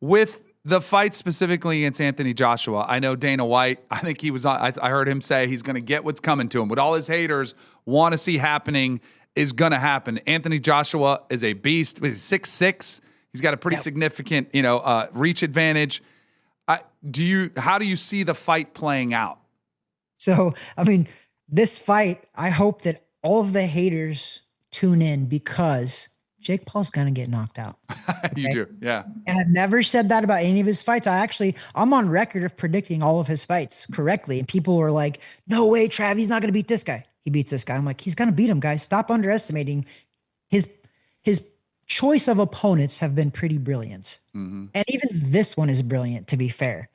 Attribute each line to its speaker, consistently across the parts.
Speaker 1: With the fight specifically against Anthony Joshua, I know Dana White, I think he was, I heard him say he's going to get what's coming to him. What all his haters want to see happening is going to happen. Anthony Joshua is a beast. He's 6'6". He's got a pretty significant, reach advantage. How do you see the fight playing out?
Speaker 2: So, this fight, I hope that all of the haters tune in because Jake Paul's going to get knocked out. Okay?
Speaker 1: You do. Yeah.
Speaker 2: And I've never said that about any of his fights. I'm on record of predicting all of his fights correctly. And people were like, no way, Trav, he's not going to beat this guy. He beats this guy. I'm like, he's going to beat him, guys. Stop underestimating his choice of opponents have been pretty brilliant. Mm-hmm. And even this one is brilliant, to be fair.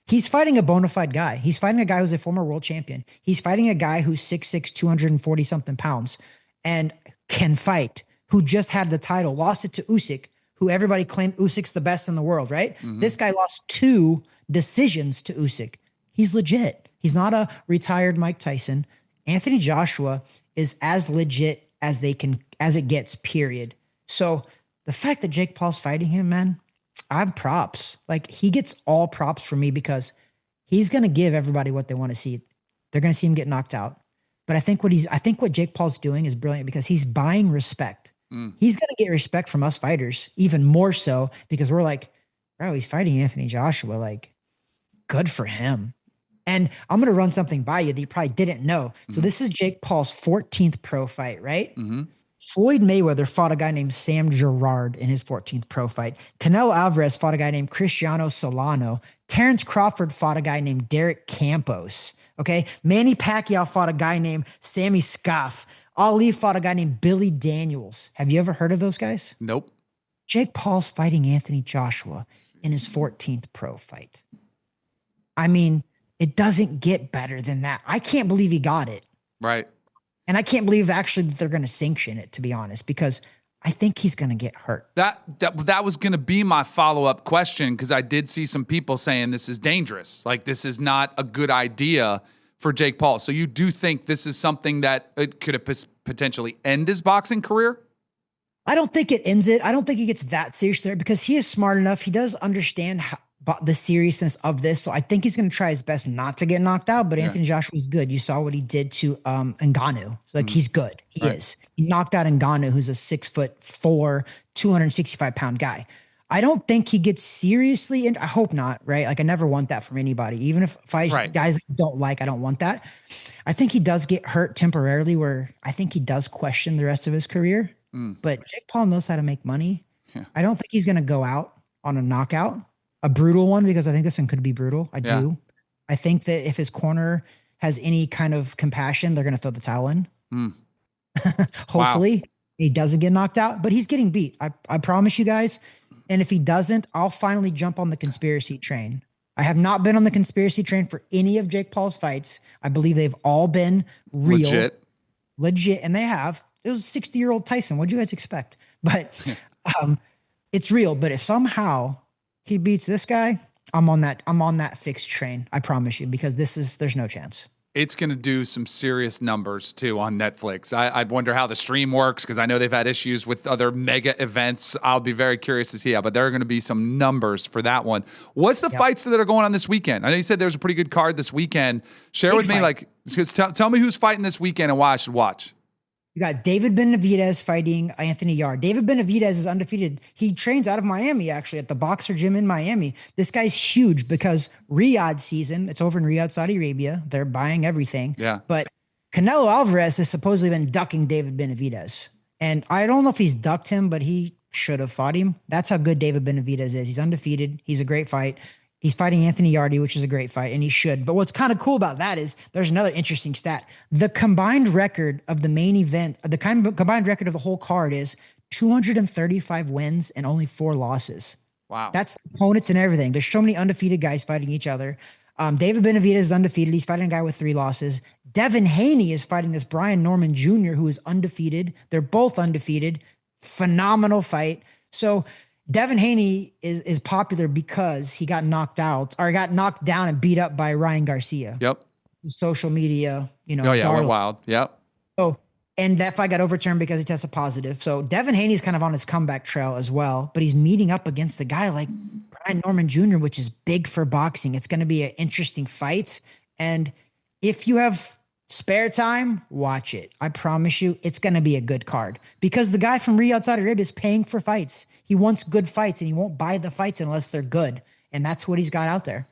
Speaker 2: He's fighting a bona fide guy. He's fighting a guy who's a former world champion. He's fighting a guy who's 6'6", 240 something pounds and can fight, who just had the title, lost it to Usyk, who everybody claimed Usyk's the best in the world, right? Mm-hmm. This guy lost 2 decisions to Usyk. He's legit. He's not a retired Mike Tyson. Anthony Joshua is as legit as it gets, period. So the fact that Jake Paul's fighting him, man, I'm props. Like, he gets all props from me because he's going to give everybody what they want to see. They're going to see him get knocked out. But I think what Jake Paul's doing is brilliant because he's buying respect. He's going to get respect from us fighters, even more so because we're like, bro, he's fighting Anthony Joshua. Like, good for him. And I'm going to run something by you that you probably didn't know. So this is Jake Paul's 14th pro fight, right? Mm-hmm. Floyd Mayweather fought a guy named Sam Gerard in his 14th pro fight. Canelo Alvarez fought a guy named Cristiano Solano. Terrence Crawford fought a guy named Derek Campos. Okay. Manny Pacquiao fought a guy named Sammy Scuff. Ali fought a guy named Billy Daniels. Have you ever heard of those guys?
Speaker 1: Nope.
Speaker 2: Jake Paul's fighting Anthony Joshua in his 14th pro fight. It doesn't get better than that. I can't believe he got it.
Speaker 1: Right.
Speaker 2: And I can't believe actually that they're going to sanction it, to be honest, because I think he's going to get hurt.
Speaker 1: That was going to be my follow-up question, because I did see some people saying this is dangerous. Like, this is not a good idea for Jake Paul. So you do think this is something that it could potentially end his boxing career?
Speaker 2: I don't think it ends it. I don't think he gets that serious there because he is smart enough. He does understand the seriousness of this. So I think he's going to try his best not to get knocked out, but Anthony Joshua is good. You saw what he did to Ngannou. So he's good. He is. He knocked out Ngannou, who's a 6'4", 265-pound guy. I don't think he gets seriously, and I hope not, right? Like, I never want that from anybody. Even if guys I don't like, I don't want that. I think he does get hurt temporarily where I think he does question the rest of his career. But Jake Paul knows how to make money. Yeah. I don't think he's going to go out on a knockout, a brutal one, because I think this one could be brutal. I do. I think that if his corner has any kind of compassion, they're going to throw the towel in. Hopefully he doesn't get knocked out, but he's getting beat. I promise you guys. And if he doesn't, I'll finally jump on the conspiracy train. I have not been on the conspiracy train for any of Jake Paul's fights. I believe they've all been real. Legit. And they have. It was a 60-year-old Tyson. What do you guys expect? But it's real. But if somehow he beats this guy, I'm on that fixed train. I promise you, because there's no chance.
Speaker 1: It's going to do some serious numbers too on Netflix. I wonder how the stream works, because I know they've had issues with other mega events. I'll be very curious to see how, but there are going to be some numbers for that one. What's the fights that are going on this weekend? I know you said there's a pretty good card this weekend. Share with me, tell me who's fighting this weekend and why I should watch.
Speaker 2: You got David Benavidez fighting Anthony Yarde. David Benavidez is undefeated. He trains out of Miami, actually, at the Boxer Gym in Miami. This guy's huge because Riyadh season, it's over in Riyadh, Saudi Arabia. They're buying everything. Yeah. But Canelo Alvarez has supposedly been ducking David Benavidez. And I don't know if he's ducked him, but he should have fought him. That's how good David Benavidez is. He's undefeated. He's a great fight. He's fighting Anthony Yarde, which is a great fight, and he should. But what's kind of cool about that is there's another interesting stat. The combined record of the main event, the combined record of the whole card is 235 wins and only 4 losses.
Speaker 1: Wow.
Speaker 2: That's opponents and everything. There's so many undefeated guys fighting each other. David Benavidez is undefeated. He's fighting a guy with 3 losses. Devin Haney is fighting this Brian Norman Jr., who is undefeated. They're both undefeated. Phenomenal fight. So Devin Haney is popular because he got knocked out or got knocked down and beat up by Ryan Garcia.
Speaker 1: Yep.
Speaker 2: The social media,
Speaker 1: went wild. Yep.
Speaker 2: So And that fight got overturned because he tested positive. So Devin Haney's kind of on his comeback trail as well, but he's meeting up against a guy like Brian Norman Jr., which is big for boxing. It's going to be an interesting fight. And if you have spare time, watch it. I promise you, it's going to be a good card because the guy from Riyadh, Saudi Arabia is paying for fights. He wants good fights and he won't buy the fights unless they're good. And that's what he's got out there.